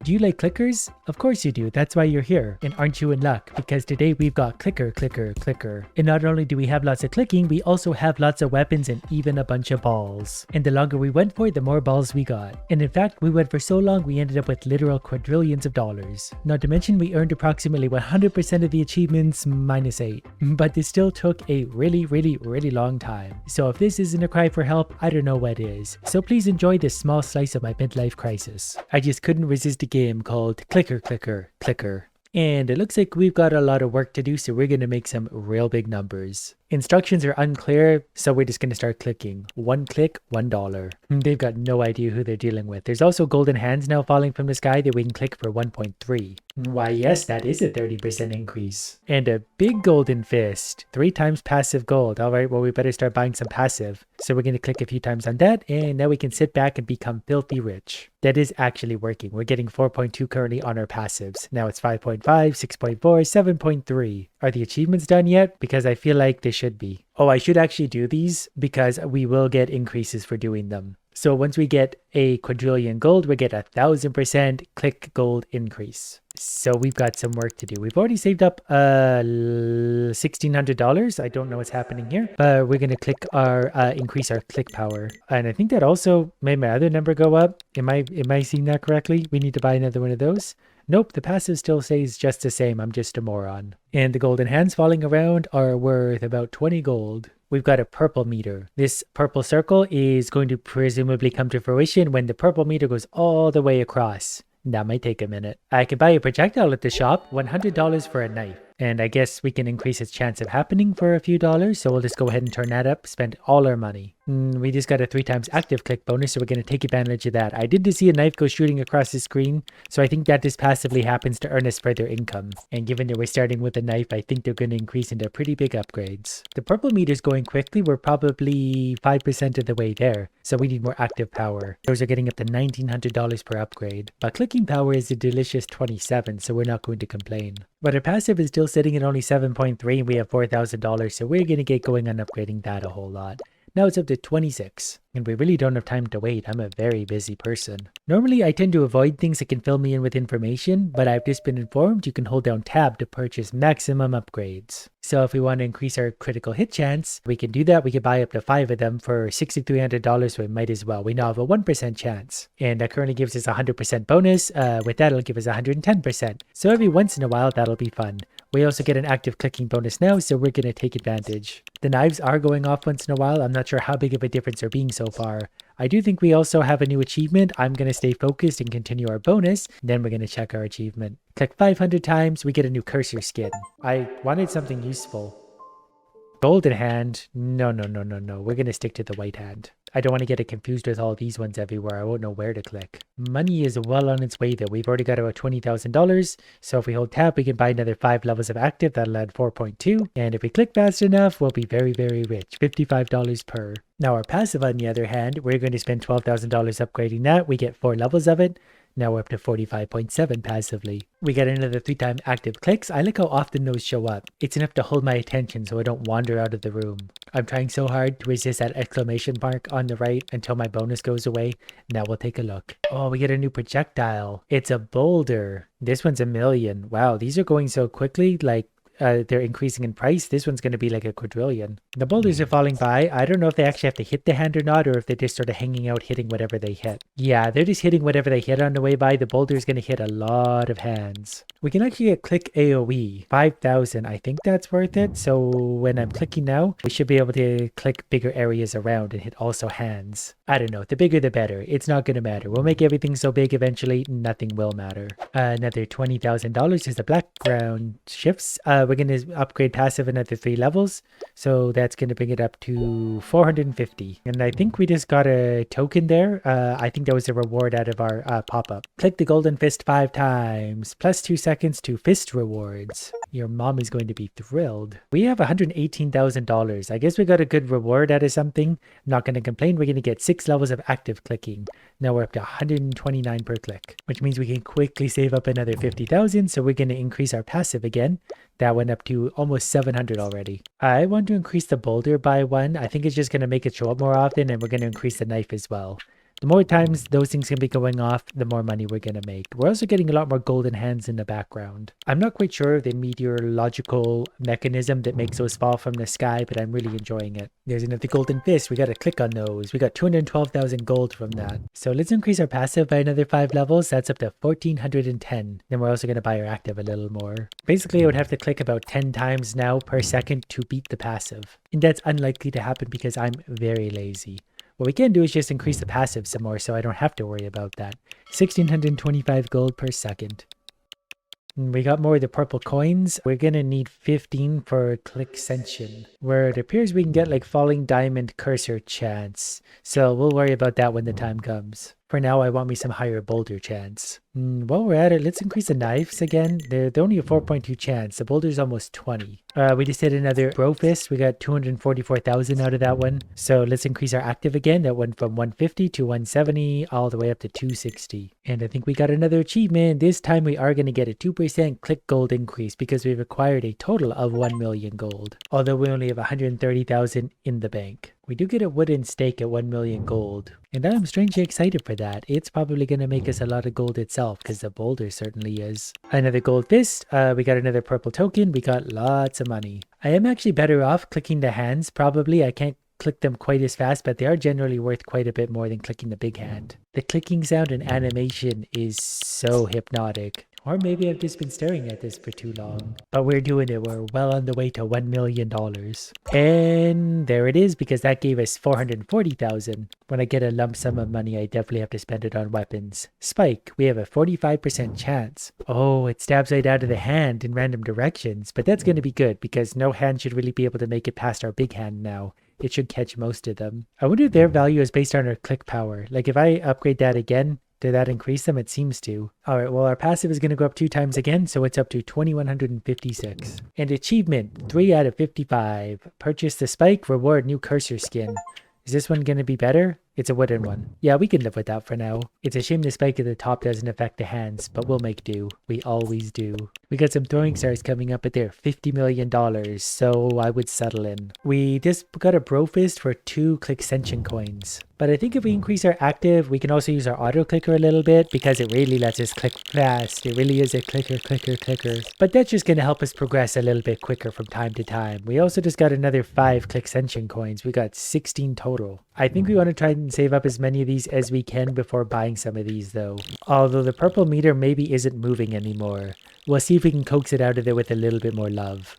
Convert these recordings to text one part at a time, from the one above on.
Do you like clickers? Of course you do. That's why you're here. And aren't you in luck? Because today we've got clicker, clicker, clicker. And not only do we have lots of clicking, we also have lots of weapons and even a bunch of balls. And the longer we went for it, the more balls we got. And in fact, we went for so long, we ended up with literal quadrillions of dollars. Not to mention, we earned approximately 100% of the achievements minus 8. But this still took a really long time. So if this isn't a cry for help, I don't know what is. So please enjoy this small slice of my midlife crisis. I just couldn't resist a game called Clicker, Clicker, Clicker. And it looks like we've got a lot of work to do, so we're going to make some real big numbers. Instructions are unclear, so we're just going to start clicking. One click, $1. They've got no idea who they're dealing with. There's also golden hands now falling from the sky that we can click for 1.3. Why yes, that is a 30% increase. And a big golden fist. 3 times passive gold. Alright, well we better start buying some passive. So we're going to click a few times on that, and now we can sit back and become filthy rich. That is actually working. We're getting 4.2 currently on our passives. Now it's 5.5, 6.4, 7.3. Are the achievements done yet? Because I feel like they should be. Oh, I should actually do these because we will get increases for doing them. So once we get a quadrillion gold, we get 1,000% click gold increase. So we've got some work to do. We've already saved up $1,600. I don't know what's happening here, but we're going to click our increase our click power. And I think that also made my other number go up. Am I seeing that correctly? We need to buy another one of those. Nope, the passive still stays just the same. I'm just a moron. And the golden hands falling around are worth about 20 gold. We've got a purple meter. This purple circle is going to presumably come to fruition when the purple meter goes all the way across. That might take a minute. I could buy a projectile at the shop, $100 for a knife. And I guess we can increase its chance of happening for a few dollars. So we'll just go ahead and turn that up, spend all our money. We just got a 3 times active click bonus, so we're going to take advantage of that. I did just see a knife go shooting across the screen, so I think that just passively happens to earn us further income. And given that we're starting with a knife, I think they're going to increase into pretty big upgrades. The purple meter's going quickly. We're probably 5% of the way there, so we need more active power. Those are getting up to $1,900 per upgrade. But clicking power is a delicious 27, so we're not going to complain. But our passive is still sitting at only 7.3 and we have $4,000, so we're going to get going on upgrading that a whole lot. Now it's up to 26, and we really don't have time to wait. I'm a very busy person. Normally I tend to avoid things that can fill me in with information, but I've just been informed you can hold down tab to purchase maximum upgrades. So if we want to increase our critical hit chance, we can do that. We can buy up to 5 of them for $6,300, so we might as well. We now have a 1% chance, and that currently gives us a 100% bonus. With that, it'll give us 110%. So every once in a while, that'll be fun. We also get an active clicking bonus now, so we're going to take advantage. The knives are going off once in a while. I'm not sure how big of a difference they're being so far. I do think we also have a new achievement. I'm going to stay focused and continue our bonus. Then we're going to check our achievement. Click 500 times, we get a new cursor skin. I wanted something useful. Golden hand. No. We're going to stick to the white hand. I don't want to get it confused with all these ones everywhere. I won't know where to click. Money is well on its way though. We've already got about $20,000. So if we hold tab, we can buy another 5 levels of active. That'll add 4.2. And if we click fast enough, we'll be very rich. $55 per. Now our passive, on the other hand, we're going to spend $12,000 upgrading that. We get 4 levels of it. Now we're up to 45.7 passively. We get another 3 time active clicks. I like how often those show up. It's enough to hold my attention so I don't wander out of the room. I'm trying so hard to resist that exclamation mark on the right until my bonus goes away. Now we'll take a look. Oh, we get a new projectile. It's a boulder. This one's $1 million. Wow, these are going so quickly. Like, they're increasing in price. This one's going to be like a quadrillion. The boulders are falling by. I don't know if they actually have to hit the hand or not, or if they're just sort of hanging out hitting whatever they hit. Yeah, they're just hitting whatever they hit on the way by. The boulder's going to hit a lot of hands. We can actually get click AoE, 5,000. I think that's worth it. So when I'm clicking now, we should be able to click bigger areas around and hit also hands. I don't know. The bigger the better. It's not going to matter. We'll make everything so big eventually, nothing will matter. Another $20,000 as the background shifts. We're going to upgrade passive another 3 levels. So that's going to bring it up to 450. And I think we just got a token there. I think that was a reward out of our pop-up. Click the golden fist 5 times. Plus 2 seconds to fist rewards. Your mom is going to be thrilled. We have $118,000. I guess we got a good reward out of something. I'm not going to complain. We're going to get 6 levels of active clicking. Now we're up to 129 per click, which means we can quickly save up another 50,000. So we're going to increase our passive again. That went up to almost 700 already. I want to increase the boulder by 1. I think it's just going to make it show up more often, and we're going to increase the knife as well. The more times those things can be going off, the more money we're going to make. We're also getting a lot more golden hands in the background. I'm not quite sure of the meteorological mechanism that makes those fall from the sky, but I'm really enjoying it. There's another golden fist. We got to click on those. We got 212,000 gold from that. So let's increase our passive by another 5 levels. That's up to 1410. Then we're also going to buy our active a little more. Basically, I would have to click about 10 times now per second to beat the passive. And that's unlikely to happen because I'm very lazy. What we can do is just increase the passive some more so I don't have to worry about that. 1625 gold per second. And we got more of the purple coins. We're going to need 15 for click ascension, where it appears we can get like falling diamond cursor chance. So we'll worry about that when the time comes. For now, I want me some higher boulder chance. While we're at it, let's increase the knives again. They're only a 4.2 chance. The boulder's almost 20. We just did another bro fist. We got 244,000 out of that one. So let's increase our active again. That went from 150 to 170 all the way up to 260. And I think we got another achievement. This time we are going to get a 2% click gold increase because we've acquired a total of 1 million gold. Although we only have 130,000 in the bank. We do get a wooden stake at 1 million gold. And I'm strangely excited for that. It's probably going to make us a lot of gold itself because the boulder certainly is. Another gold fist. We got another purple token. We got lots of money. I am actually better off clicking the hands probably. I can't click them quite as fast, but they are generally worth quite a bit more than clicking the big hand. The clicking sound and animation is so hypnotic. Or maybe I've just been staring at this for too long. But we're doing it. We're well on the way to $1 million. And there it is, because that gave us 440,000. When I get a lump sum of money, I definitely have to spend it on weapons. Spike, we have a 45% chance. Oh, it stabs right out of the hand in random directions. But that's going to be good, because no hand should really be able to make it past our big hand now. It should catch most of them. I wonder if their value is based on our click power. Like if I upgrade that again, did that increase them? It seems to. Alright, well our passive is going to go up 2 times again, so it's up to 2156. And achievement, 3 out of 55. Purchase the spike, reward new cursor skin. Is this one going to be better? It's a wooden one. Yeah, we can live with that for now. It's a shame the spike at the top doesn't affect the hands, but we'll make do. We always do. We got some throwing stars coming up, but they're $50 million, so I would settle in. We just got a bro fist for 2 click ascension coins. But I think if we increase our active, we can also use our auto clicker a little bit because it really lets us click fast. It really is a clicker, clicker, clicker. But that's just going to help us progress a little bit quicker from time to time. We also just got another 5 click ascension coins. We got 16 total. I think we want to try and save up as many of these as we can before buying some of these though. Although the purple meter maybe isn't moving anymore. We'll see if we can coax it out of there with a little bit more love.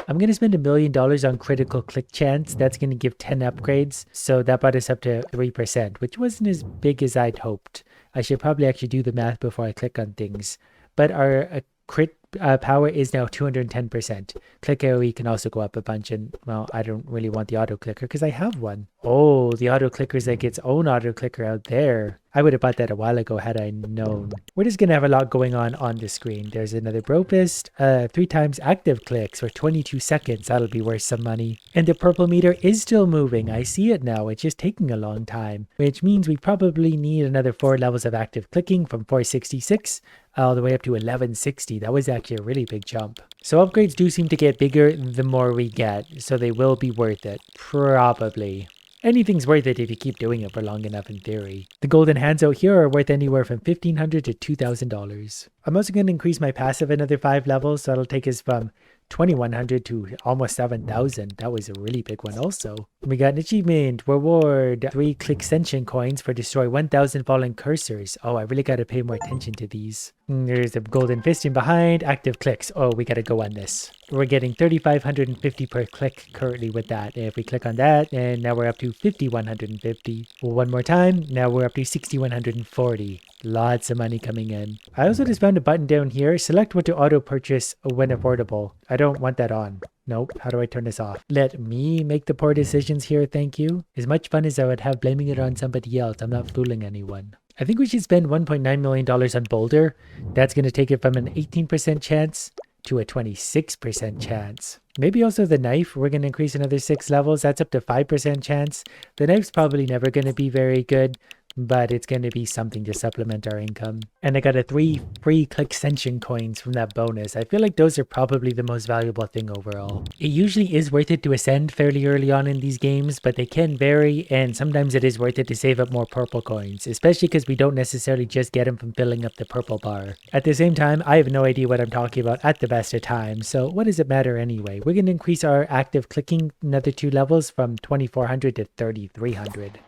I'm going to spend $1 million on critical click chance. That's going to give 10 upgrades. So that brought us up to 3%, which wasn't as big as I'd hoped. I should probably actually do the math before I click on things. But our crit power is now 210%. Click AoE can also go up a bunch, and well, I don't really want the auto clicker because I have one. Oh, the auto clicker is like its own auto clicker out there. I would have bought that a while ago had I known. We're just gonna have a lot going on the screen. There's another bro fist, 3 times active clicks for 22 seconds. That'll be worth some money. And the purple meter is still moving. I see it now. It's just taking a long time, which means we probably need another 4 levels of active clicking from 466 all the way up to 1160. That was actually a really big jump. So upgrades do seem to get bigger the more we get, so they will be worth it. Probably. Anything's worth it if you keep doing it for long enough in theory. The golden hands out here are worth anywhere from $1,500 to $2,000. I'm also going to increase my passive another 5 levels, so that'll take us from 2,100 to almost 7,000. That was a really big one also. We got an achievement, reward, 3 click ascension coins for destroy 1,000 fallen cursors. Oh, I really got to pay more attention to these. There's a golden fist in behind, active clicks. Oh, we got to go on this. We're getting 3,550 per click currently with that. And if we click on that, and now we're up to 5,150. One more time, now we're up to 6,140. Lots of money coming in. I also just found a button down here. Select what to auto purchase when affordable. I don't want that on. Nope. How do I turn this off? Let me make the poor decisions here, thank you. As much fun as I would have blaming it on somebody else, I'm not fooling anyone. I think we should spend $1.9 million on Boulder. That's going to take it from an 18% chance to a 26% chance. Maybe also the knife. We're going to increase another 6 levels. That's up to 5% chance. The knife's probably never going to be very good, but it's going to be something to supplement our income. And I got a 3 free quintillion coins from that bonus. I feel like those are probably the most valuable thing overall. It usually is worth it to ascend fairly early on in these games, but they can vary, and sometimes it is worth it to save up more purple coins, especially because we don't necessarily just get them from filling up the purple bar. At the same time, I have no idea what I'm talking about at the best of times, so what does it matter anyway? We're going to increase our active clicking another 2 levels from 2400 to 3300.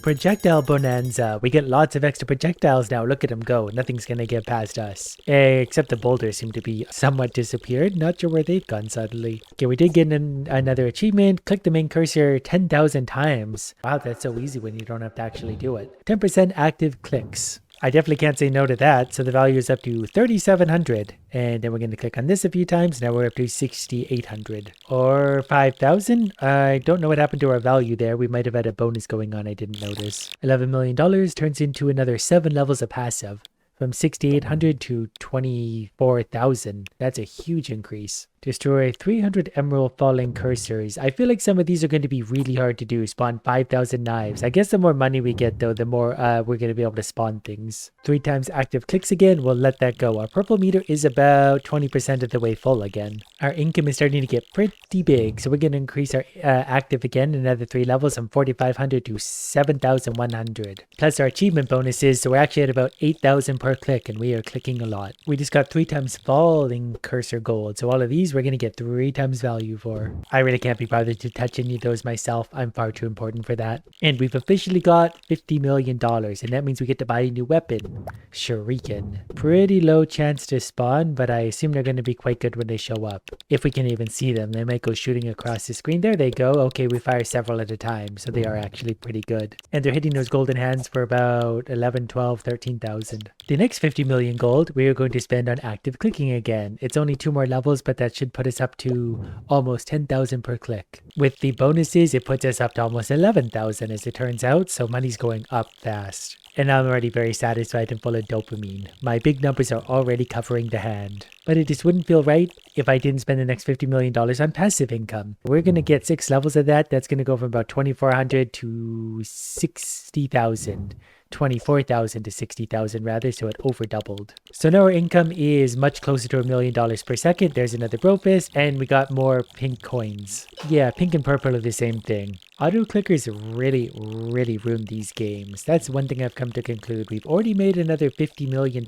Projectile bonanza. We get lots of extra projectiles now. Look at them go. Nothing's gonna get past us. Except the boulders seem to be somewhat disappeared. Not sure where they've gone suddenly. Okay, we did get another achievement. Click the main cursor 10,000 times. Wow, that's so easy when you don't have to actually do it. 10% active clicks. I definitely can't say no to that, so the value is up to 3,700. And then we're going to click on this a few times. Now we're up to 6,800. Or 5,000? I don't know what happened to our value there. We might have had a bonus going on I didn't notice. $11 million turns into another 7 levels of passive. From 6,800 to 24,000. That's a huge increase. Destroy 300 emerald falling cursors. I feel like some of these are going to be really hard to do. Spawn 5,000 knives. I guess the more money we get though, the more we're going to be able to spawn things. 3 times active clicks again. We'll let that go. Our purple meter is about 20% of the way full again. Our income is starting to get pretty big. So we're going to increase our active again another 3 levels from 4,500 to 7,100. Plus our achievement bonuses. So we're actually at about 8,000 per click and we are clicking a lot. We just got 3 times falling cursor gold. So all of these we're going to get 3 times value for. I really can't be bothered to touch any of those myself. I'm far too important for that. And we've officially got $50 million. And that means we get to buy a new weapon. Shuriken. Pretty low chance to spawn, but I assume they're going to be quite good when they show up. If we can even see them. They might go shooting across the screen. There they go. Okay, we fire several at a time. So they are actually pretty good. And they're hitting those golden hands for about 11, 12, 13,000. The next 50 million gold we are going to spend on active clicking again. It's only 2 more levels, but that should put us up to almost 10,000 per click. With the bonuses, it puts us up to almost 11,000 as it turns out, so money's going up fast. And I'm already very satisfied and full of dopamine. My big numbers are already covering the hand. But it just wouldn't feel right if I didn't spend the next $50 million on passive income. We're going to get 6 levels of that. That's going to go from about 2,400 to 60,000. 24,000 to 60,000 rather, so it over doubled. So now our income is much closer to $1 million per second. There's another brofist, and we got more pink coins. Yeah, pink and purple are the same thing. Auto clickers really ruin these games. That's one thing I've come to conclude. We've already made another $50 million.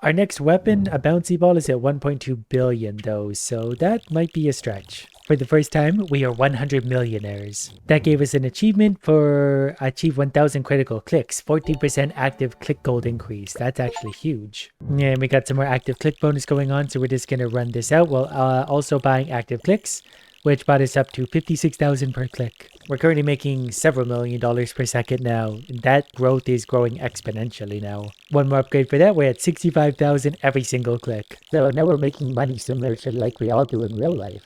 Our next weapon, a bouncy ball, is at 1.2 billion though, so that might be a stretch. For the first time, we are 100 millionaires. That gave us an achievement for achieve 1,000 critical clicks, 14% active click gold increase. That's actually huge. And we got some more active click bonus going on, so we're just going to run this out while also buying active clicks, which brought us up to 56,000 per click. We're currently making several $1 million per second now. That growth is growing exponentially now. One more upgrade for that, we're at 65,000 every single click. So now we're making money similar to like we all do in real life.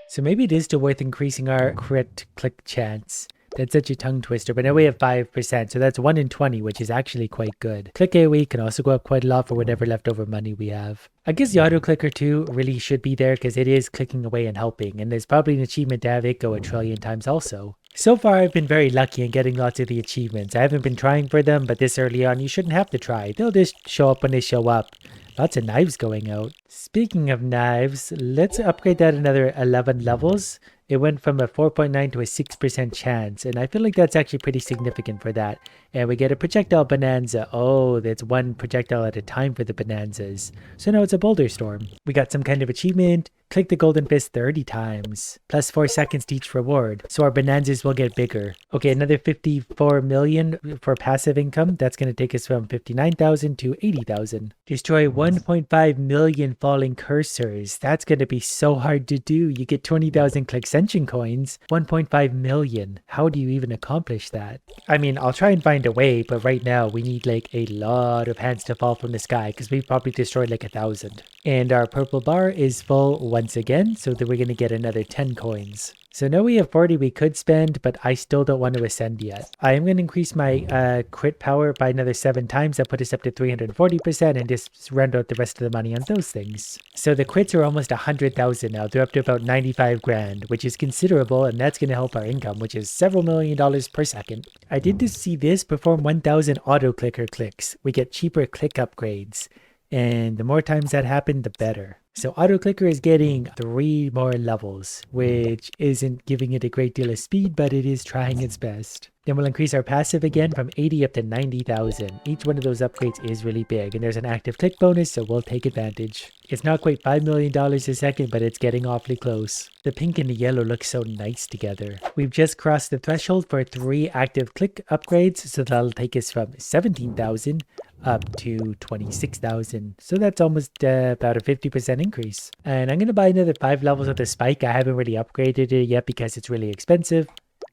So maybe it is still worth increasing our crit click chance. That's such a tongue twister, but now we have 5%, so that's 1 in 20, which is actually quite good. Click AoE can also go up quite a lot for whatever leftover money we have. I guess the auto clicker too really should be there because it is clicking away and helping, and there's probably an achievement to have it go 1 trillion times also. So far I've been very lucky in getting lots of the achievements. I haven't been trying for them, but this early on you shouldn't have to try. They'll just show up when they show up. Lots of knives going out. Speaking of knives, let's upgrade that another 11 levels. It went from a 4.9 to a 6% chance, and I feel like that's actually pretty significant for that. And we get a projectile bonanza. Oh, that's 1 projectile at a time for the bonanzas. So now it's a boulder storm. We got some kind of achievement. Click the golden fist 30 times, plus 4 seconds to each reward, so our bonanzas will get bigger. Okay, another 54 million for passive income. That's going to take us from 59,000 to 80,000. Destroy 1.5 million falling cursors. That's going to be so hard to do. You get 20,000 Exponential coins, 1.5 million. How do you even accomplish that? I mean, I'll try and find a way, but right now we need like a lot of hands to fall from the sky because we've probably destroyed like 1,000. And our purple bar is full once again, so that we're going to get another 10 coins. So now we have 40 we could spend, but I still don't want to ascend yet. I am going to increase my crit power by another 7 times. That put us up to 340% and just round out the rest of the money on those things. So the crits are almost 100,000 now. They're up to about 95 grand, which is considerable, and that's going to help our income, which is several $1,000,000 per second. I did just see this perform 1,000 auto clicker clicks. We get cheaper click upgrades, and the more times that happen, the better. So auto clicker is getting 3 more levels, which isn't giving it a great deal of speed, but it is trying its best. Then we'll increase our passive again from 80 up to 90,000. Each one of those upgrades is really big, and there's an active click bonus, so we'll take advantage. It's not quite $5 million a second, but it's getting awfully close. The pink and the yellow look so nice together. We've just crossed the threshold for 3 active click upgrades, so that'll take us from 17,000 up to 26,000. So that's almost about a 50% increase. And I'm going to buy another 5 levels of the spike. I haven't really upgraded it yet because it's really expensive,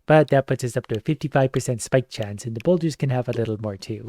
but that puts us up to a 55% spike chance, and the boulders can have a little more too.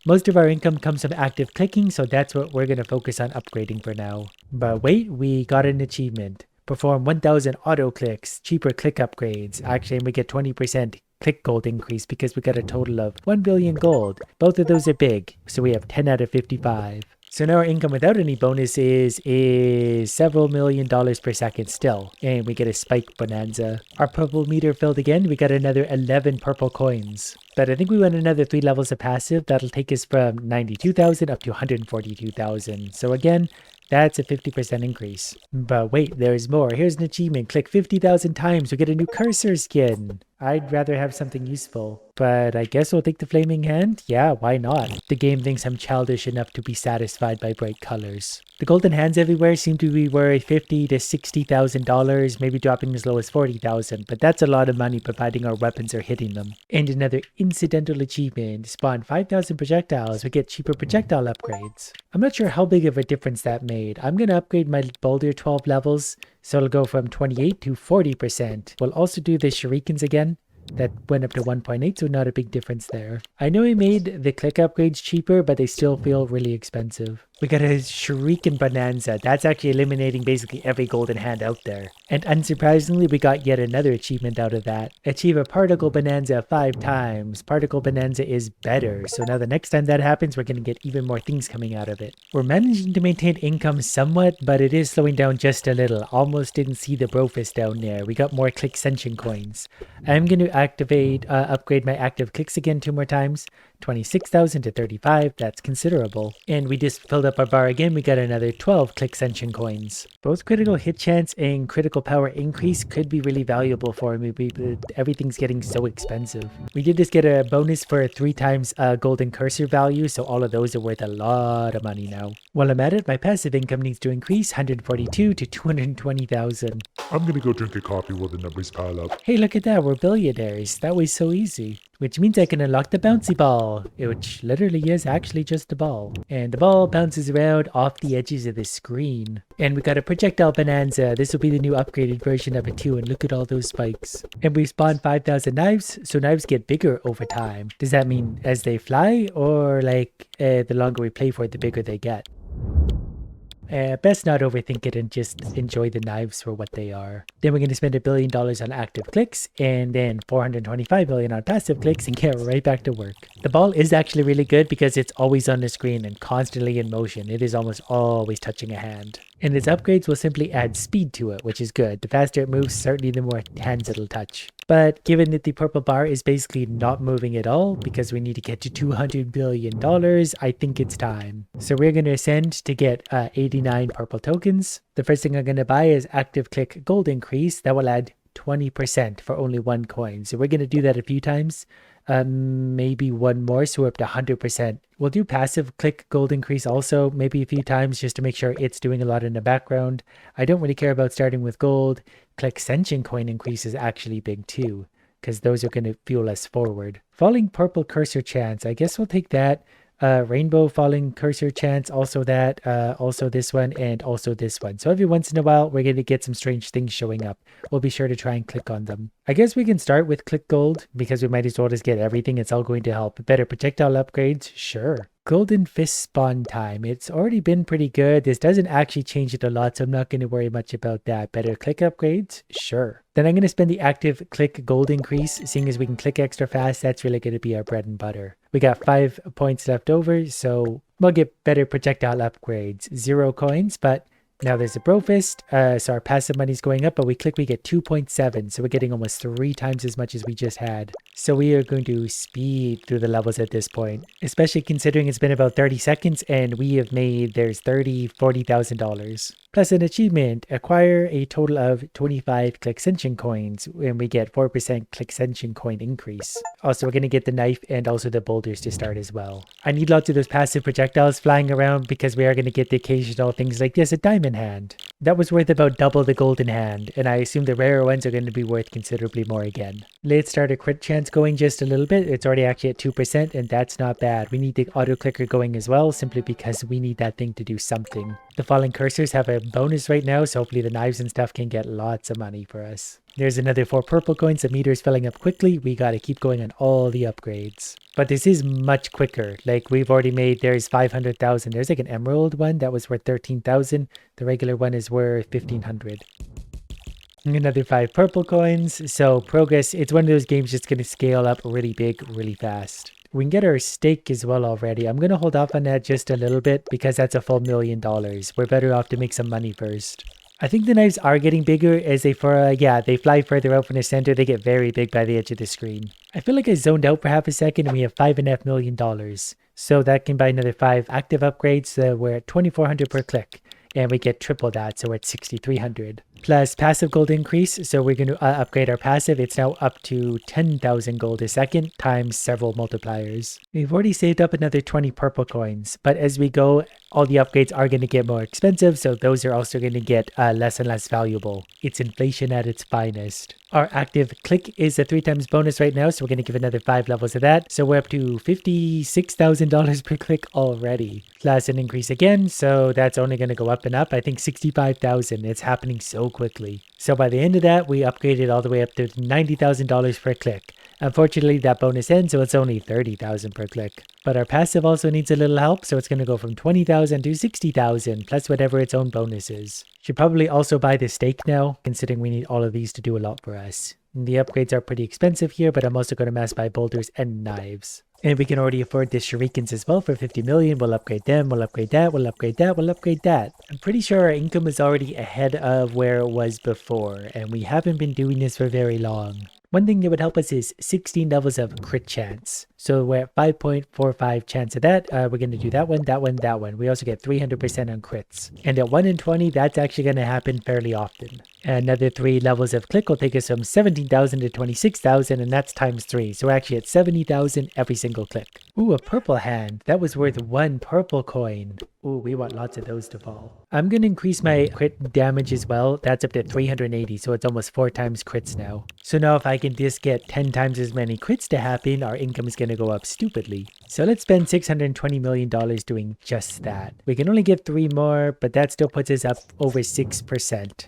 Most of our income comes from active clicking, so that's what we're going to focus on upgrading for now. But wait, we got an achievement. Perform 1,000 auto clicks, cheaper click upgrades. Actually, we get 20% click gold increase because we got a total of 1 billion gold. Both of those are big, so we have 10 out of 55. So now our income without any bonuses is several $1,000,000 per second still, and we get a spike bonanza. Our purple meter filled again. We got another 11 purple coins. But I think we went another 3 levels of passive. That'll take us from 92,000 up to 142,000. So again, that's a 50% increase. But wait, there's more. Here's an achievement. Click 50,000 times. We get a new cursor skin. I'd rather have something useful. But I guess we'll take the flaming hand? Yeah, why not? The game thinks I'm childish enough to be satisfied by bright colors. The golden hands everywhere seem to be worth $50,000 to $60,000, maybe dropping as low as 40,000, but that's a lot of money providing our weapons are hitting them. And another incidental achievement. Spawn 5,000 projectiles. We get cheaper projectile upgrades. I'm not sure how big of a difference that made. I'm going to upgrade my boulder 12 levels, so it'll go from 28 to 40%. We'll also do the shurikens again. That went up to 1.8, so not a big difference there. I know we made the click upgrades cheaper, but they still feel really expensive. We got a shuriken bonanza. That's actually eliminating basically every golden hand out there. And unsurprisingly, we got yet another achievement out of that. Achieve a particle bonanza 5 times. Particle bonanza is better, so now the next time that happens, we're going to get even more things coming out of it. We're managing to maintain income somewhat, but it is slowing down just a little. Almost didn't see the brofist down there. We got more click ascension coins. I'm going to upgrade my active clicks again 2 more times. 26,000 to 35, that's considerable. And we just filled up our bar again, we got another 12 click ascension coins. Both critical hit chance and critical power increase could be really valuable for me, but everything's getting so expensive. We did just get a bonus for 3 times golden cursor value, so all of those are worth a lot of money now. While I'm at it, my passive income needs to increase 142 to 220,000. I'm gonna go drink a coffee while the numbers pile up. Hey, look at that, we're billionaires. That was so easy. Which means I can unlock the bouncy ball, which literally is actually just a ball. And the ball bounces around off the edges of the screen. And we got a projectile bonanza. This will be the new upgraded version of it too, and look at all those spikes. And we spawned 5,000 knives, so knives get bigger over time. Does that mean as they fly, or like the longer we play for it, the bigger they get? Best not overthink it and just enjoy the knives for what they are. Then we're going to spend $1 billion on active clicks and then 425 million on passive clicks and get right back to work. The ball is actually really good because it's always on the screen and constantly in motion. It is almost always touching a hand. And its upgrades will simply add speed to it, which is good. The faster it moves, certainly the more hands it'll touch. But given that the purple bar is basically not moving at all because we need to get to $200 billion, I think it's time. So we're going to ascend to get 89 purple tokens. The first thing I'm going to buy is active click gold increase. That will add 20% for only 1 coin. So we're going to do that a few times. Maybe 1 more, so we're up to 100%. We'll do passive click gold increase also, maybe a few times just to make sure it's doing a lot in the background. I don't really care about starting with gold. Click ascension coin increase is actually big too, because those are going to fuel us forward. Falling purple cursor chance, I guess we'll take that. Rainbow falling cursor chance, also that, also this one, and also this one. So every once in a while, we're going to get some strange things showing up. We'll be sure to try and click on them. I guess we can start with click gold because we might as well just get everything. It's all going to help. Better projectile upgrades? Sure. Golden fist spawn time. It's already been pretty good. This doesn't actually change it a lot, so I'm not going to worry much about that. Better click upgrades? Sure. Then I'm going to spend the active click gold increase, seeing as we can click extra fast. That's really going to be our bread and butter. We got 5 points left over, so we'll get better projectile upgrades. 0 coins, but now there's a bro fist, so our passive money's going up, but we click, we get 2.7, so we're getting almost 3 times as much as we just had. So we are going to speed through the levels at this point, especially considering it's been about 30 seconds and we have made, there's $40,000. Plus an achievement, acquire a total of 25 Clixension coins, and we get 4% Clixension coin increase. Also, we're going to get the knife and also the boulders to start as well. I need lots of those passive projectiles flying around because we are going to get the occasional things like this, a diamond hand. That was worth about double the golden hand, and I assume the rarer ones are going to be worth considerably more again. Let's start a crit chance going just a little bit. It's already actually at 2%, and that's not bad. We need the auto clicker going as well, simply because we need that thing to do something. The falling cursors have a bonus right now, so hopefully the knives and stuff can get lots of money for us. There's another 4 purple coins. The meter is filling up quickly. We got to keep going on all the upgrades. But this is much quicker. Like we've already made, there's 500,000. There's like an emerald one that was worth 13,000. The regular one is worth 1,500. Another 5 purple coins. So progress, it's one of those games that's going to scale up really big, really fast. We can get our stake as well already. I'm going to hold off on that just a little bit because that's a full $1 million. We're better off to make some money first. I think the knives are getting bigger as they they fly further out from the center. They get very big by the edge of the screen. I feel like I zoned out for half a second and we have $5.5 million. So that can buy another 5 active upgrades. So we're at 2,400 per click. And we get triple that, so we're at 6,300. Plus passive gold increase, so we're going to upgrade our passive. It's now up to 10,000 gold a second times several multipliers. We've already saved up another 20 purple coins, but as we go, all the upgrades are going to get more expensive, so those are also going to get less and less valuable. It's inflation at its finest. Our active click is a 3 times bonus right now, so we're going to give another 5 levels of that. So we're up to $56,000 per click already. Plus an increase again, so that's only going to go up and up. I think 65,000. It's happening so quickly. So by the end of that, we upgraded all the way up to $90,000 per click. Unfortunately, that bonus ends, so it's only 30,000 per click. But our passive also needs a little help, so it's going to go from 20,000 to 60,000, plus whatever its own bonus is. Should probably also buy the stake now, considering we need all of these to do a lot for us. And the upgrades are pretty expensive here, but I'm also going to mass buy boulders and knives. And we can already afford the shurikens as well for 50 million. We'll upgrade them, we'll upgrade that, we'll upgrade that, we'll upgrade that. I'm pretty sure our income is already ahead of where it was before, and we haven't been doing this for very long. One thing that would help us is 16 levels of crit chance. So we're at 5.45 chance of that. We're going to do that one, that one, that one. We also get 300% on crits. And at 1 in 20, that's actually going to happen fairly often. Another 3 levels of click will take us from 17,000 to 26,000, and that's times 3. So we're actually at 70,000 every single click. Ooh, a purple hand. That was worth 1 purple coin. Ooh, we want lots of those to fall. I'm going to increase my crit damage as well. That's up to 380, so it's almost 4 times crits now. So now if I can just get 10 times as many crits to happen, our income is going to go up stupidly. So let's spend $620 million doing just that. We can only get 3 more, but that still puts us up over 6%.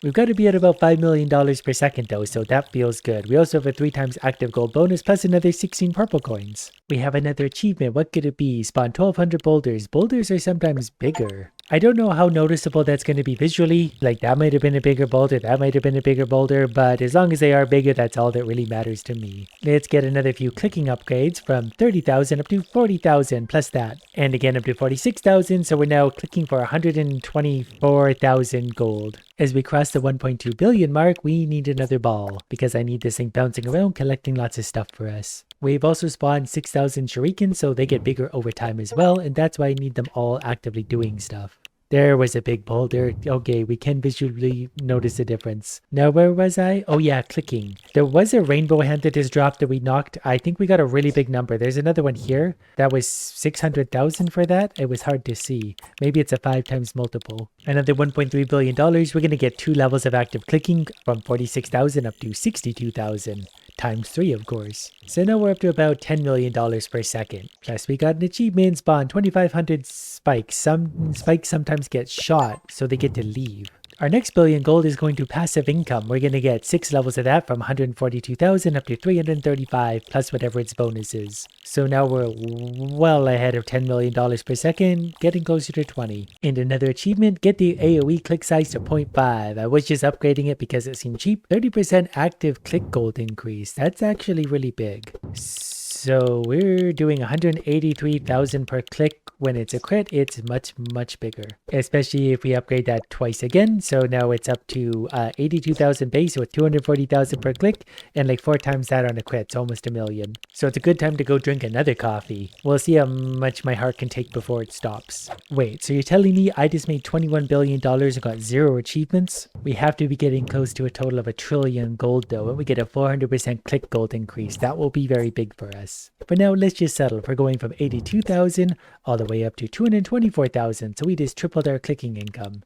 We've got to be at about $5 million per second though, so that feels good. We also have a 3 times active gold bonus plus another 16 purple coins. We have another achievement. What could it be? Spawn 1,200 boulders. Boulders are sometimes bigger. I don't know how noticeable that's going to be visually. Like that might have been a bigger boulder, that might have been a bigger boulder, but as long as they are bigger, that's all that really matters to me. Let's get another few clicking upgrades from 30,000 up to 40,000 plus that. And again up to 46,000, so we're now clicking for 124,000 gold. As we cross the 1.2 billion mark, we need another ball because I need this thing bouncing around collecting lots of stuff for us. We've also spawned 6,000 shurikens, so they get bigger over time as well, and that's why I need them all actively doing stuff. There was a big boulder. Okay, we can visually notice the difference. Now, where was I? Oh yeah, clicking. There was a rainbow hand that just dropped that we knocked. I think we got a really big number. There's another one here. That was 600,000 for that. It was hard to see. Maybe it's a 5 times multiple. Another $1.3 billion. We're going to get 2 levels of active clicking from 46,000 up to 62,000. Times 3, of course. So now we're up to about $10 million per second. Plus we got an achievement spawn 2,500 spikes. Some spikes sometimes get shot, so they get to leave. Our next billion gold is going to passive income. We're going to get 6 levels of that from 142,000 up to 335 plus whatever its bonus is. So now we're well ahead of $10 million per second, getting closer to 20. And another achievement, get the AoE click size to 0.5. I was just upgrading it because it seemed cheap. 30% active click gold increase. That's actually really big. So we're doing 183,000 per click. When it's a crit, it's much bigger, especially if we upgrade that twice again. So now it's up to 82,000 base with 240,000 per click and like 4 times that on a crit. It's almost $1 million. So it's a good time to go drink another coffee. We'll see how much my heart can take before it stops. Wait, so you're telling me I just made $21 billion and got 0 achievements? We have to be getting close to a total of 1 trillion gold though, and we get a 400% click gold increase. That will be very big for us. For now, let's just settle for going from 82,000 all the way up to 224,000. So we just tripled our clicking income,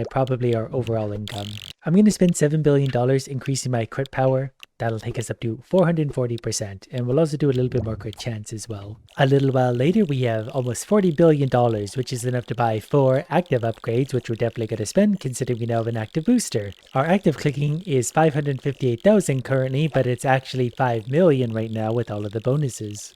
probably our overall income. I'm going to spend $7 billion increasing my crit power. That'll take us up to 440%, and we'll also do a little bit more crit chance as well. A little while later, we have almost $40 billion, which is enough to buy 4 active upgrades, which we're definitely going to spend considering we now have an active booster. Our active clicking is 558,000 currently, but it's actually 5 million right now with all of the bonuses.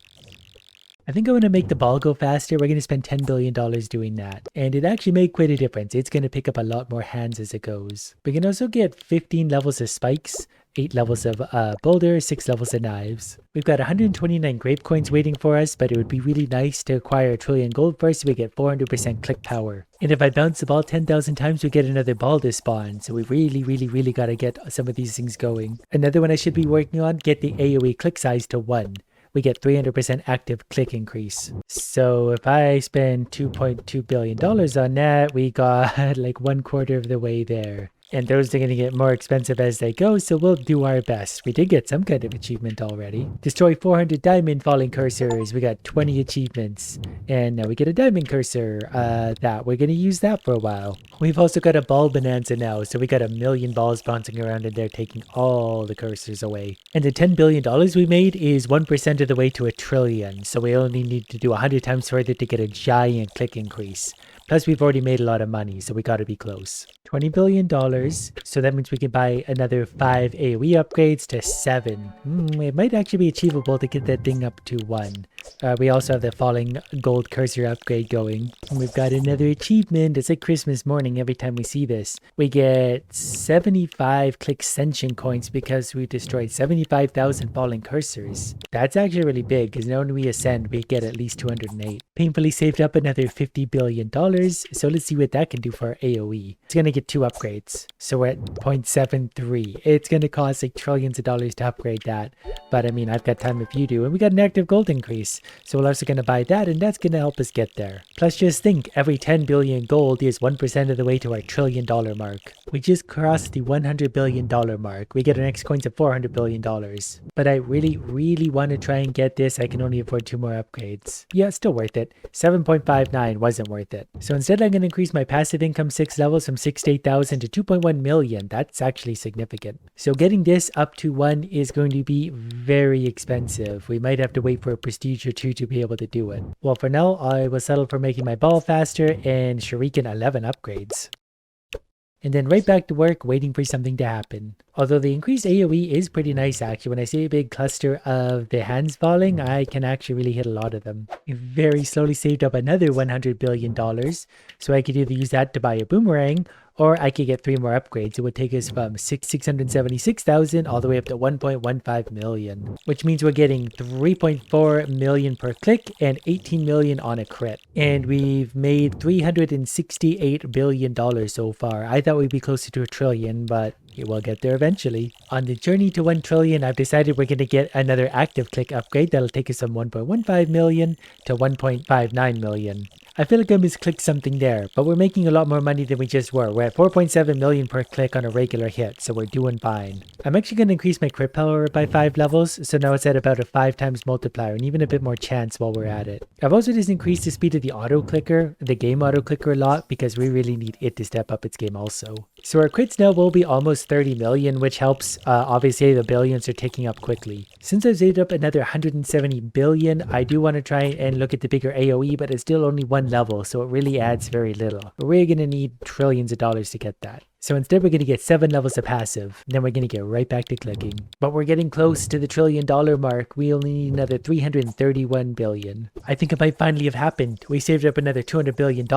I think I want to make the ball go faster. We're going to spend $10 billion doing that. And it actually made quite a difference. It's going to pick up a lot more hands as it goes. We can also get 15 levels of spikes, 8 levels of boulders, 6 levels of knives. We've got 129 grape coins waiting for us, but it would be really nice to acquire 1 trillion gold first so we get 400% click power. And if I bounce the ball 10,000 times, we get another ball to spawn. So we really got to get some of these things going. Another one I should be working on, get the AoE click size to 1. We get 300% active click increase. So if I spend $2.2 billion on that, we got like 1/4 of the way there. And those are going to get more expensive as they go, so we'll do our best. We did get some kind of achievement already. Destroy 400 diamond falling cursors. We got 20 achievements. And now we get a diamond cursor. We're going to use that for a while. We've also got a ball bonanza now, so we got 1 million balls bouncing around and they're taking all the cursors away. And the $10 billion we made is 1% of the way to 1 trillion, so we only need to do 100 times further to get a giant click increase. Plus, we've already made a lot of money, so we got to be close. $20 billion, so that means we can buy another 5 AoE upgrades to 7. It might actually be achievable to get that thing up to 1. We also have the falling gold cursor upgrade going. And we've got another achievement. It's like Christmas morning every time we see this. We get 75 click ascension coins because we destroyed 75,000 falling cursors. That's actually really big because now when we ascend, we get at least 208. Painfully saved up another $50 billion. So let's see what that can do for our AoE. It's going to get 2 upgrades. So we're at 0.73. It's going to cost like trillions of dollars to upgrade that. But I mean, I've got time if you do. And we got an active gold increase. So we're also going to buy that, and that's going to help us get there. Plus, just think, every 10 billion gold is 1% of the way to our $1 trillion mark. We just crossed the $100 billion mark. We get our next coins of $400 billion. But I really want to try and get this. I can only afford 2 more upgrades. Yeah, still worth it. 7.59 wasn't worth it. So instead, I'm going to increase my passive income 6 levels from 68,000 to 2.1 million. That's actually significant. So getting this up to 1 is going to be very expensive. We might have to wait for a prestige or 2 to be able to do it. Well, for now, I will settle for making my ball faster and Shuriken 11 upgrades. And then right back to work waiting for something to happen. Although the increased AoE is pretty nice actually. When I see a big cluster of the hands falling, I can actually really hit a lot of them. I very slowly saved up another $100 billion. So I could either use that to buy a boomerang, or I could get 3 more upgrades. It would take us from 676,000 all the way up to 1.15 million, which means we're getting 3.4 million per click and 18 million on a crit. And we've made $368 billion so far. I thought we'd be closer to 1 trillion, but we'll get there eventually. On the journey to 1 trillion, I've decided we're going to get another active click upgrade that'll take us from 1.15 million to 1.59 million. I feel like I misclicked something there, but we're making a lot more money than we just were. We're at 4.7 million per click on a regular hit, so we're doing fine. I'm actually going to increase my crit power by 5 levels, so now it's at about a 5 times multiplier and even a bit more chance while we're at it. I've also just increased the speed of the auto clicker, the game auto clicker a lot, because we really need it to step up its game also. So our crits now will be almost 30 million, which helps. Obviously the billions are ticking up quickly. Since I've saved up another 170 billion, I do want to try and look at the bigger AoE, but it's still only 1 level, so it really adds very little. We're going to need trillions of dollars to get that. So instead we're going to get 7 levels of passive. Then we're going to get right back to clicking. But we're getting close to the $1 trillion mark. We only need another 331 billion. I think it might finally have happened. We saved up another $200 billion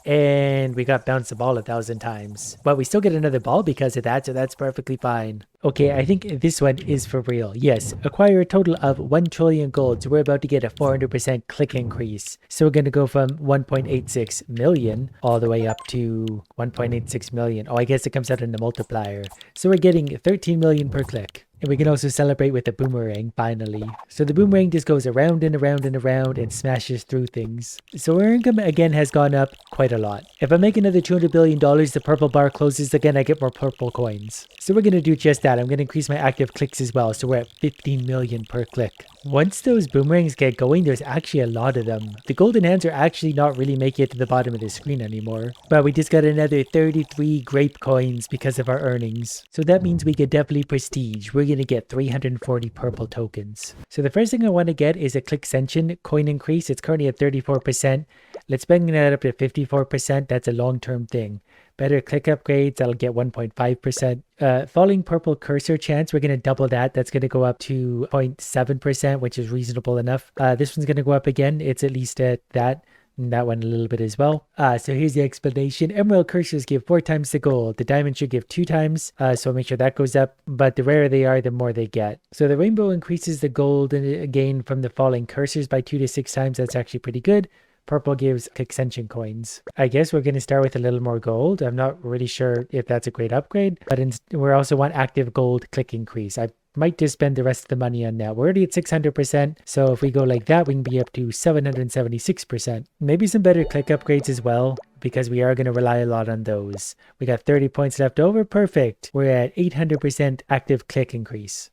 and we got bounced the ball 1,000 times. But we still get another ball because of that, so that's perfectly fine. Okay, I think this one is for real. Yes, acquire a total of 1 trillion gold. So we're about to get a 400% click increase. So we're going to go from 1.86 million all the way up to 1.86 million. Oh, I guess it comes out in the multiplier. So we're getting 13 million per click. And we can also celebrate with the boomerang, finally. So the boomerang just goes around and around and around and smashes through things. So our income again has gone up quite a lot. If I make another $200 billion, the purple bar closes again, I get more purple coins. So we're going to do just that. I'm going to increase my active clicks as well. So we're at 15 million per click. Once those boomerangs get going, there's actually a lot of them. The golden hands are actually not really making it to the bottom of the screen anymore. But we just got another 33 grape coins because of our earnings. So that means we get definitely prestige. We're going to get 340 purple tokens. So the first thing I want to get is a click ascension coin increase. It's currently at 34%. Let's bring that up to 54%. That's a long-term thing. Better click upgrades, that'll get 1.5%. Falling purple cursor chance, we're going to double that. That's going to go up to 0.7%, which is reasonable enough. This one's going to go up again. It's at least at that. And that one a little bit as well. So here's the explanation. Emerald cursors give 4 times the gold. The diamond should give 2 times. So make sure that goes up. But the rarer they are, the more they get. So the rainbow increases the gold gain from the falling cursors by 2 to 6 times. That's actually pretty good. Purple gives ascension coins. I guess we're going to start with a little more gold. I'm not really sure if that's a great upgrade, but we also want active gold click increase. I might just spend the rest of the money on that. We're already at 600%, so if we go like that, we can be up to 776%. Maybe some better click upgrades as well, because we are going to rely a lot on those. We got 30 points left over. Perfect. We're at 800% active click increase.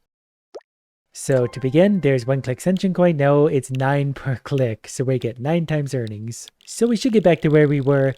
So to begin, there's 1 click ascension coin. No, it's 9 per click. So we get 9 times earnings. So we should get back to where we were.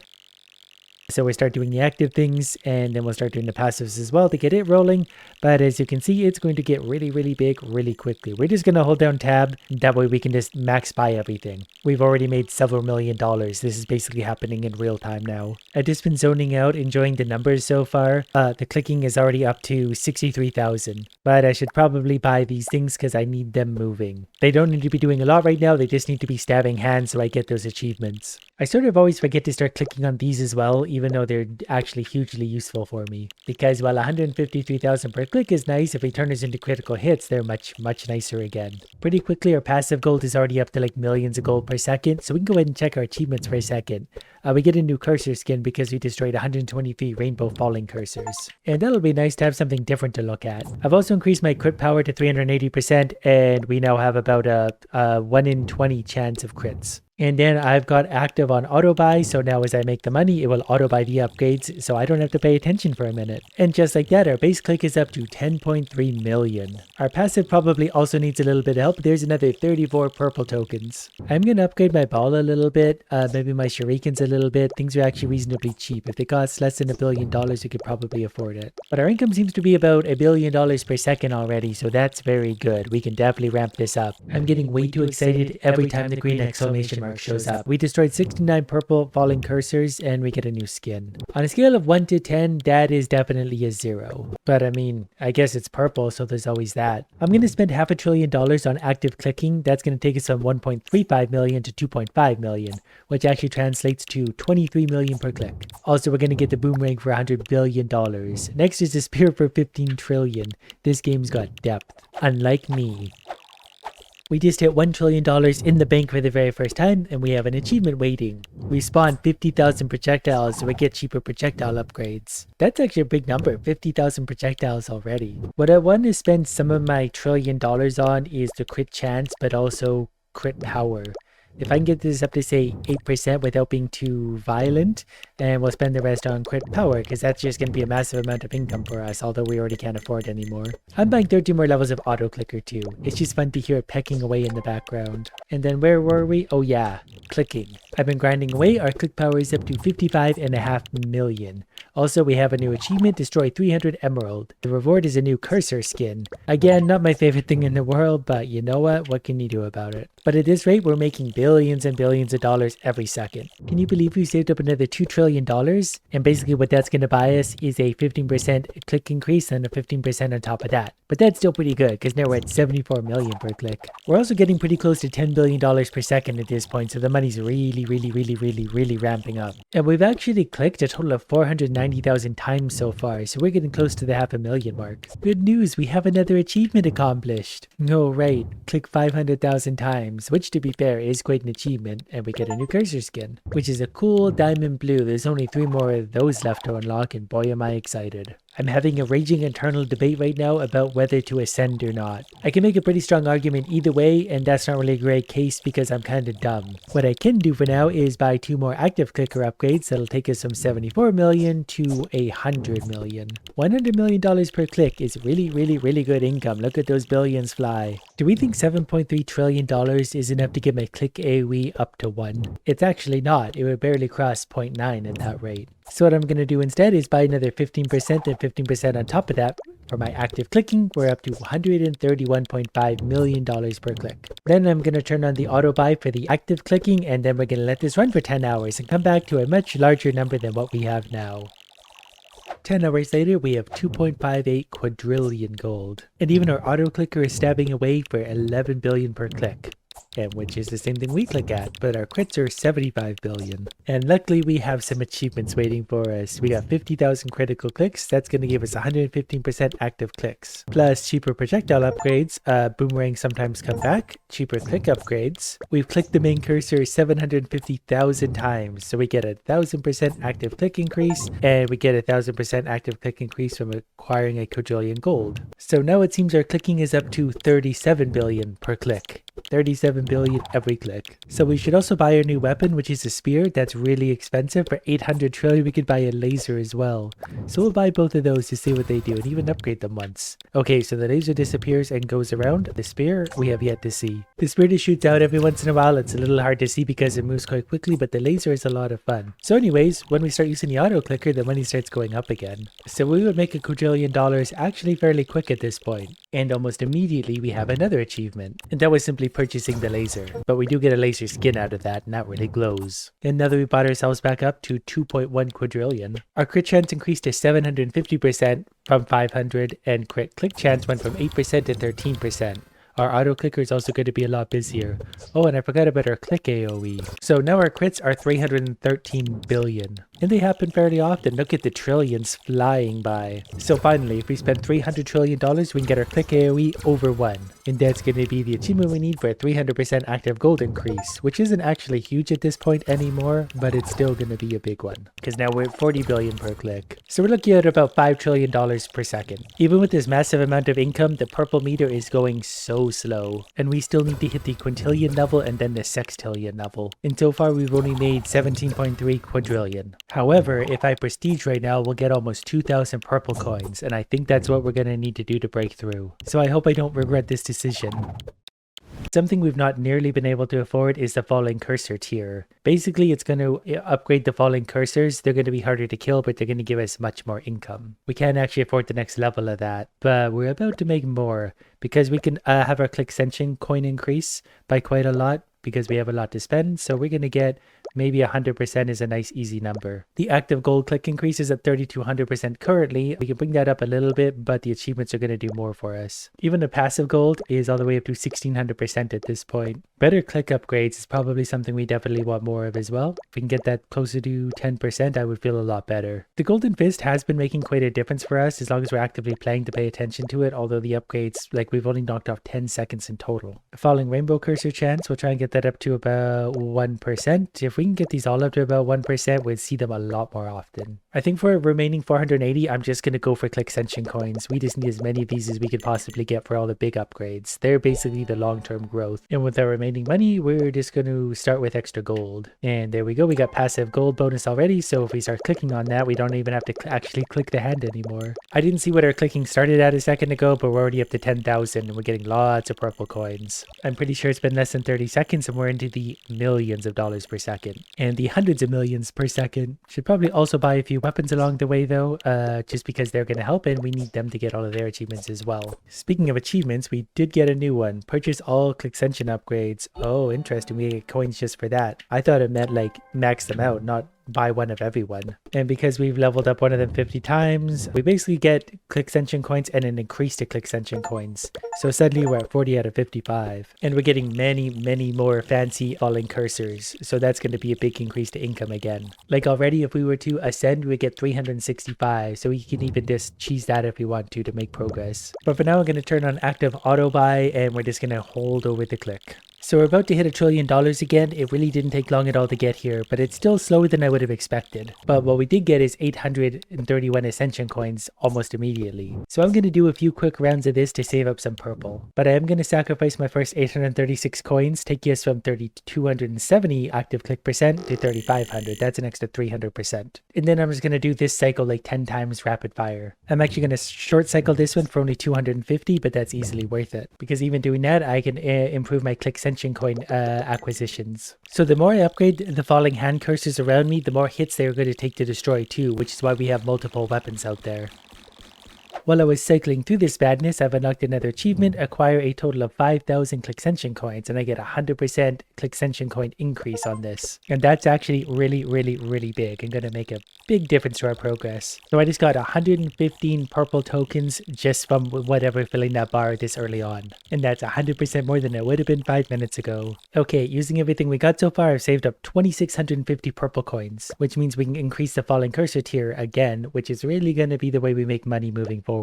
So we start doing the active things, and then we'll start doing the passives as well to get it rolling. But as you can see, it's going to get really, really big really quickly. We're just going to hold down tab. That way we can just max buy everything. We've already made several $1 million. This is basically happening in real time now. I've just been zoning out, enjoying the numbers so far. The clicking is already up to 63,000. But I should probably buy these things because I need them moving. They don't need to be doing a lot right now. They just need to be stabbing hands so I get those achievements. I sort of always forget to start clicking on these as well, even though they're actually hugely useful for me. Because while 153,000 per click is nice, if we turn this into critical hits, they're much nicer again. Pretty quickly, our passive gold is already up to like millions of gold per second, so we can go ahead and check our achievements for a second. We get a new cursor skin because we destroyed 123 rainbow falling cursors. And that'll be nice to have something different to look at. I've also increased my crit power to 380%, and we now have about a 1 in 20 chance of crits. And then I've got active on auto buy, so now as I make the money, it will auto buy the upgrades, so I don't have to pay attention for a minute. And just like that, our base click is up to 10.3 million. Our passive probably also needs a little bit of help. There's another 34 purple tokens. I'm going to upgrade my ball a little bit, maybe my shurikens a little bit. Things are actually reasonably cheap. If they cost less than $1 billion, we could probably afford it. But our income seems to be about $1 billion per second already, so that's very good. We can definitely ramp this up. I'm getting way too excited every time the green exclamation mark shows up. We destroyed 69 purple falling cursors and we get a new skin. On a scale of 1 to 10, that is definitely a 0. But I mean, I guess it's purple, so there's always that. I'm going to spend $500 billion on active clicking. That's going to take us from 1.35 million to 2.5 million, which actually translates to 23 million per click. Also, we're going to get the boomerang for $100 billion. Next is the spear for 15 trillion. This game's got depth. Unlike me. We just hit $1 trillion in the bank for the very first time, and we have an achievement waiting. We spawned 50,000 projectiles, so we get cheaper projectile upgrades. That's actually a big number, 50,000 projectiles already. What I want to spend some of my $1 trillion on is the crit chance, but also crit power. If I can get this up to say 8% without being too violent, then we'll spend the rest on crit power, because that's just going to be a massive amount of income for us, although we already can't afford anymore. I'm buying 13 more levels of auto clicker too. It's just fun to hear it pecking away in the background. And then where were we? Oh yeah, clicking. I've been grinding away. Our click power is up to 55.5 million. Also, we have a new achievement, destroy 300 emerald. The reward is a new cursor skin. Again, not my favorite thing in the world, but you know what? What can you do about it? But at this rate, we're making billions billions and billions of dollars every second. Can you believe we saved up another $2 trillion? And basically what that's going to buy us is a 15% click increase and a 15% on top of that. But that's still pretty good because now we're at 74 million per click. We're also getting pretty close to $10 billion per second at this point, so the money's really ramping up. And we've actually clicked a total of 490,000 times so far, so we're getting close to the 500,000 mark. Good news, we have another achievement accomplished. Oh right, click 500,000 times, which to be fair is quite an achievement, and we get a new cursor skin, which is a cool diamond blue. There's only 3 more of those left to unlock, and boy am I excited. I'm having a raging internal debate right now about whether to ascend or not. I can make a pretty strong argument either way, and that's not really a great case because I'm kind of dumb. What I can do for now is buy 2 more active clicker upgrades that'll take us from 74 million to 100 million. $100 million per click is really good income. Look at those billions fly. Do we think $7.3 trillion is enough to get my click AoE up to 1? It's actually not. It would barely cross 0.9 at that rate. So what I'm going to do instead is buy another 15% and 15% on top of that. For my active clicking, we're up to $131.5 million per click. Then I'm going to turn on the auto buy for the active clicking, and then we're going to let this run for 10 hours and come back to a much larger number than what we have now. 10 hours later, we have 2.58 quadrillion gold. And even our auto clicker is stabbing away for 11 billion per click. And which is the same thing we click at, but our crits are 75 billion. And luckily we have some achievements waiting for us. We got 50,000 critical clicks, that's going to give us 115% active clicks. Plus cheaper projectile upgrades, boomerang sometimes come back, cheaper click upgrades. We've clicked the main cursor 750,000 times, so we get 1,000% active click increase, and we get 1,000% active click increase from acquiring a quadrillion gold. So now it seems our clicking is up to 37 billion per click. 37 billion every click. So we should also buy a new weapon, which is a spear. That's really expensive. For 800 trillion we could buy a laser as well. So we'll buy both of those to see what they do and even upgrade them once. Okay, so the laser disappears and goes around. The spear we have yet to see. The spear just shoots out every once in a while. It's a little hard to see because it moves quite quickly, but the laser is a lot of fun. So anyways, when we start using the auto clicker, the money starts going up again. So we would make a quadrillion dollars actually fairly quick at this point. And almost immediately we have another achievement. And that was simply purchasing the laser. But we do get a laser skin out of that, and that really glows. And now that we bought ourselves back up to 2.1 quadrillion, our crit chance increased to 750% from 500, and crit click chance went from 8% to 13%. Our auto clicker is also going to be a lot busier. Oh, and I forgot about our click AoE. So now our crits are 313 billion. And they happen fairly often. Look at the trillions flying by. So finally, if we spend $300 trillion, we can get our click AoE over 1. And that's going to be the achievement we need for a 300% active gold increase, which isn't actually huge at this point anymore, but it's still going to be a big one. Because now we're at 40 billion per click. So we're looking at about $5 trillion per second. Even with this massive amount of income, the purple meter is going so slow. And we still need to hit the quintillion level and then the sextillion level. And so far we've only made 17.3 quadrillion. However, if I prestige right now, we'll get almost 2,000 purple coins, and I think that's what we're going to need to do to break through. So I hope I don't regret this decision. Something we've not nearly been able to afford is the falling cursor tier. Basically, it's going to upgrade the falling cursors. They're going to be harder to kill, but they're going to give us much more income. We can't actually afford the next level of that, but we're about to make more because we can have our click ascension coin increase by quite a lot because we have a lot to spend. So we're going to get maybe 100% is a nice easy number. The active gold click increase is at 3,200% currently. We can bring that up a little bit, but the achievements are going to do more for us. Even the passive gold is all the way up to 1,600% at this point. Better click upgrades is probably something we definitely want more of as well. If we can get that closer to 10%, I would feel a lot better. The golden fist has been making quite a difference for us as long as we're actively playing to pay attention to it, although the upgrades, like we've only knocked off 10 seconds in total. Falling rainbow cursor chance, we'll try and get that up to about 1%. If we can get these all up to about 1%, we'd see them a lot more often. I think for remaining 480, I'm just going to go for click ascension coins. We just need as many of these as we could possibly get for all the big upgrades. They're basically the long-term growth. And with our remaining money, we're just going to start with extra gold. And there we go. We got passive gold bonus already. So if we start clicking on that, we don't even have to actually click the hand anymore. I didn't see what our clicking started at a second ago, but we're already up to 10,000 and we're getting lots of purple coins. I'm pretty sure it's been less than 30 seconds and we're into the millions of dollars per second. second. And the hundreds of millions per second. Should probably also buy a few weapons along the way though, just because they're going to help and we need them to get all of their achievements as well. Speaking of achievements, we did get a new one. Purchase all Exponential upgrades. Oh, interesting. We get coins just for that. I thought it meant like max them out, not buy one of everyone. And because we've leveled up one of them 50 times, we basically get Exponential coins and an increase to Exponential coins. So suddenly we're at 40 out of 55. And we're getting many more fancy falling cursors. So that's going to be a big increase to income again. Like already, if we were to ascend, we get 365. So we can even just cheese that if we want to make progress. But for now, I'm going to turn on active auto buy and we're just going to hold over the click. So we're about to hit $1 trillion again. It really didn't take long at all to get here, but it's still slower than I would have expected. But what we did get is 831 ascension coins almost immediately. So I'm going to do a few quick rounds of this to save up some purple. But I am going to sacrifice my first 836 coins, taking us from 3,270 active click percent to 3,500. That's an extra 300%. And then I'm just going to do this cycle like 10 times rapid fire. I'm actually going to short cycle this one for only 250, but that's easily worth it. Because even doing that, I can improve my click coin acquisitions. So the more I upgrade the falling hand cursors around me, the more hits they're going to take to destroy too, which is why we have multiple weapons out there. While I was cycling through this badness, I've unlocked another achievement, acquire a total of 5,000 Exponential coins, and I get 100% Exponential coin increase on this. And that's actually really big and going to make a big difference to our progress. So I just got 115 purple tokens just from whatever filling that bar this early on. And that's 100% more than it would have been 5 minutes ago. Okay, using everything we got so far, I've saved up 2,650 purple coins, which means we can increase the falling cursor tier again, which is really going to be the way we make money moving forward.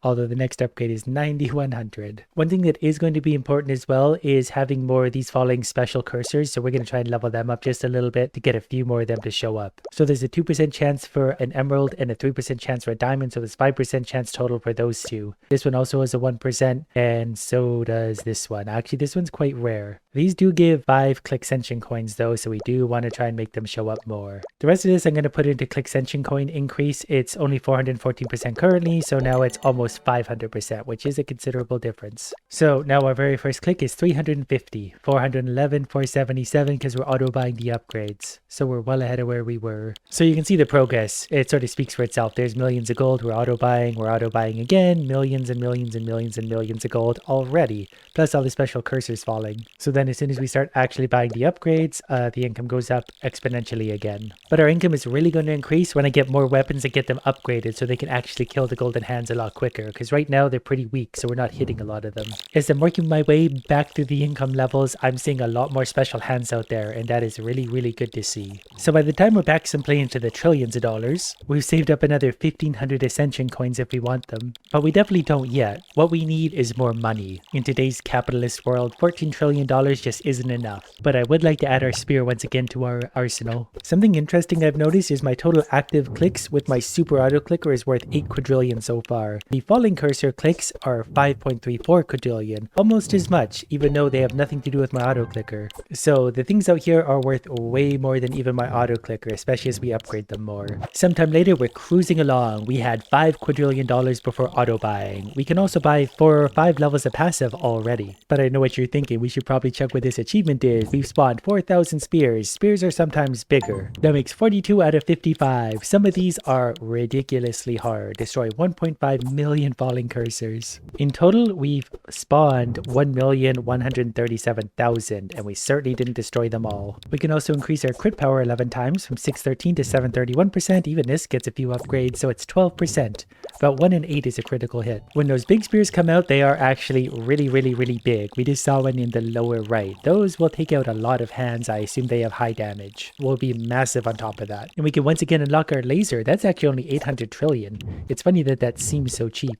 Although the next upgrade is 9,100. One thing that is going to be important as well is having more of these falling special cursors. So we're going to try and level them up just a little bit to get a few more of them to show up. So there's a 2% chance for an emerald and a 3% chance for a diamond. So there's 5% chance total for those two. This one also has a 1% and so does this one. Actually, this one's quite rare. These do give 5 Exponential coins though, so we do want to try and make them show up more. The rest of this I'm going to put into Exponential coin increase. It's only 414% currently, so now it's almost 500%, which is a considerable difference. So now our very first click is 350, 411, 477 because we're auto buying the upgrades. So we're well ahead of where we were. So you can see the progress. It sort of speaks for itself. There's millions of gold. We're auto buying again. Millions and millions and millions and millions of gold already. Plus all the special cursors falling. So then as soon as we start actually buying the upgrades, the income goes up exponentially again. But our income is really going to increase when I get more weapons and get them upgraded so they can actually kill the golden hands a lot quicker. Because right now they're pretty weak, so we're not hitting a lot of them. As I'm working my way back through the income levels, I'm seeing a lot more special hands out there, and that is really good to see. So by the time we're back someplace into the trillions of dollars, we've saved up another 1,500 ascension coins if we want them. But we definitely don't yet. What we need is more money. In today's capitalist world, $14 trillion just isn't enough. But I would like to add our spear once again to our arsenal. Something interesting I've noticed is my total active clicks with my super auto clicker is worth 8 quadrillion so far. The falling cursor clicks are 5.34 quadrillion, almost as much, even though they have nothing to do with my auto clicker. So the things out here are worth way more than even my auto clicker, especially as we upgrade them more. Sometime later, we're cruising along. We had $5 quadrillion before auto buying. We can also buy 4 or 5 levels of passive already. But I know what you're thinking. We should probably check what this achievement is. We've spawned 4,000 spears. Spears are sometimes bigger. That makes 42 out of 55. Some of these are ridiculously hard. Destroy 1.5 million falling cursors. In total, we've spawned 1,137,000, and we certainly didn't destroy them all. We can also increase our crit power 11 times from 613 to 731%. Even this gets a few upgrades, so it's 12%. About 1 in 8 is a critical hit. When those big spears come out, they are actually really big. We just saw one in the lower right. Those will take out a lot of hands. I assume they have high damage. Will be massive on top of that. And we can once again unlock our laser. That's actually only 800 trillion. It's funny that that seems so cheap.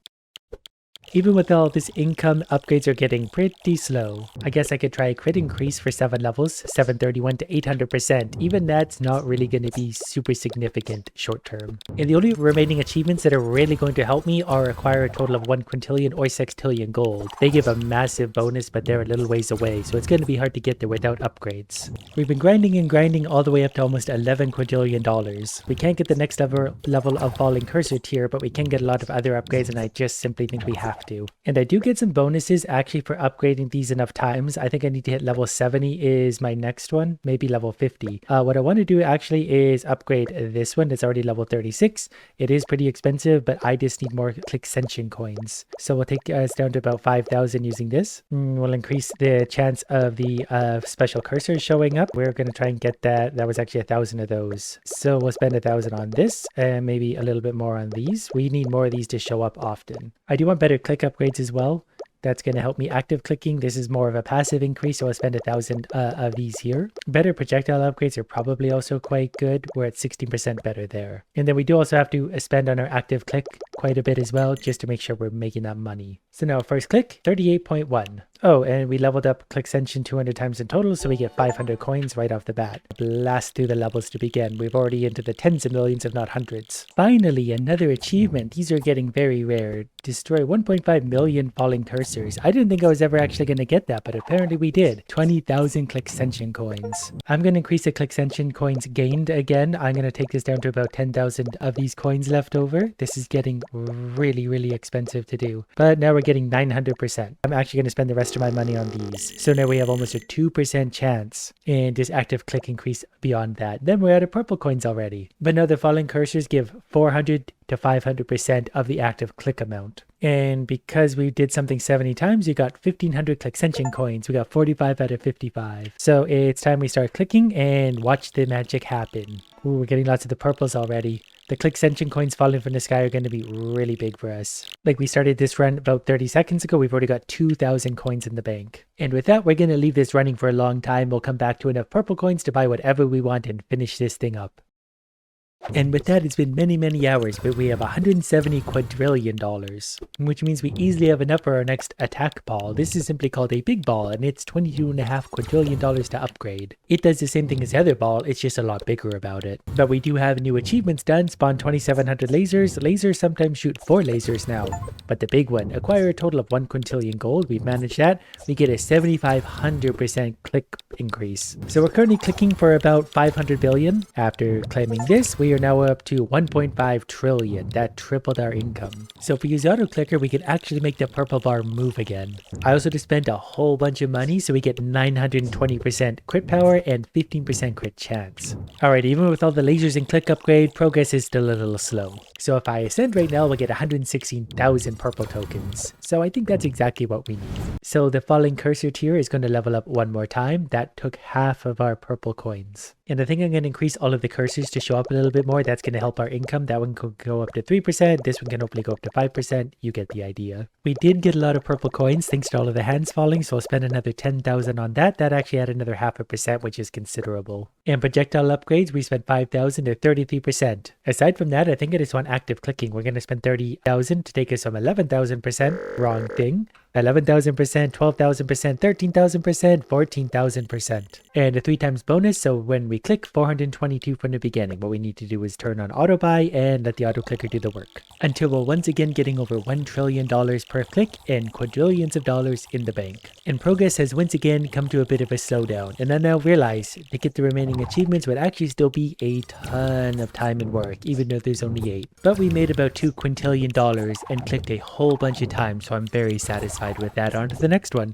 Even with all this income, upgrades are getting pretty slow. I guess I could try a crit increase for 7 levels, 731 to 800%. Even that's not really going to be super significant short term. And the only remaining achievements that are really going to help me are acquire a total of 1 quintillion or sextillion gold. They give a massive bonus, but they're a little ways away, so it's going to be hard to get there without upgrades. We've been grinding and grinding all the way up to almost $11 quadrillion. We can't get the next level of falling cursor tier, but we can get a lot of other upgrades, and I just simply think we have have to. And I do get some bonuses actually for upgrading these enough times. I think I need to hit level 70 is my next one, maybe level 50. What I want to do actually is upgrade this one. It's already level 36. It is pretty expensive, but I just need more ascension coins. So we'll take us down to about 5,000 using this. We'll increase the chance of the special cursors showing up. We're going to try and get that. That was actually 1,000 of those. So we'll spend 1,000 on this and maybe a little bit more on these. We need more of these to show up often. I do want better click upgrades as well. That's going to help me active clicking. This is more of a passive increase, so I'll spend 1,000 of these here. Better projectile upgrades are probably also quite good. We're at 16% better there. And then we do also have to spend on our active click quite a bit as well, just to make sure we're making that money. So now first click, 38.1. Oh, and we leveled up click ascension 200 times in total, so we get 500 coins right off the bat. Blast through the levels to begin. We've already into the tens of millions, if not hundreds. Finally, another achievement. These are getting very rare. Destroy 1.5 million falling cursors. I didn't think I was ever actually going to get that, but apparently we did. 20,000 click ascension coins. I'm going to increase the click ascension coins gained again. I'm going to take this down to about 10,000 of these coins left over. This is getting really, really expensive to do. But now we're getting 900%. I'm actually going to spend the rest of my money on these. So now we have almost a 2% chance and this active click increase beyond that. Then we're out of purple coins already. But now the falling cursors give 400 to 500% of the active click amount. And because we did something 70 times, we got 1,500 click ascension coins. We got 45 out of 55. So it's time we start clicking and watch the magic happen. Ooh, we're getting lots of the purples already. The click ascension coins falling from the sky are going to be really big for us. Like we started this run about 30 seconds ago, we've already got 2,000 coins in the bank. And with that, we're going to leave this running for a long time. We'll come back to enough purple coins to buy whatever we want and finish this thing up. And with that, it's been many, many hours, but we have $170 quadrillion, which means we easily have enough for our next attack ball. This is simply called a big ball, and it's $22.5 quadrillion to upgrade. It does the same thing as the other ball, it's just a lot bigger about it. But we do have new achievements done, spawn 2,700 lasers. Lasers sometimes shoot 4 lasers now. But the big one, acquire a total of 1 quintillion gold. We've managed that. We get a 7,500% click increase. So we're currently clicking for about 500 billion. After claiming this, we are now up to 1.5 trillion. That tripled our income. So if we use auto clicker, we can actually make the purple bar move again. I also just spent a whole bunch of money, so we get 920% crit power and 15% crit chance. Alright, even with all the lasers and click upgrade, progress is still a little slow. So if I ascend right now, we'll get 116,000 purple tokens. So I think that's exactly what we need. So the falling cursor tier is going to level up one more time. That took half of our purple coins. And I think I'm going to increase all of the cursors to show up a little bit more. That's going to help our income. That one could go up to 3%. This one can hopefully go up to 5%. You get the idea. We did get a lot of purple coins thanks to all of the hands falling. So I'll spend another 10,000 on that. That actually had another 0.5%, which is considerable. And projectile upgrades, we spent 5,000 or 33%. Aside from that, I think I just want active clicking. We're going to spend 30,000 to take us from 11,000%. Wrong thing. 11,000%, 12,000%, 13,000%, 14,000%. And a 3 times bonus, so when we click 422 from the beginning, what we need to do is turn on auto buy and let the auto clicker do the work. Until we're once again getting over $1 trillion per click and quadrillions of dollars in the bank. And progress has once again come to a bit of a slowdown. And I now realize to get the remaining achievements would actually still be a ton of time and work, even though there's only 8. But we made about $2 quintillion and clicked a whole bunch of times, so I'm very satisfied with that. On to the next one.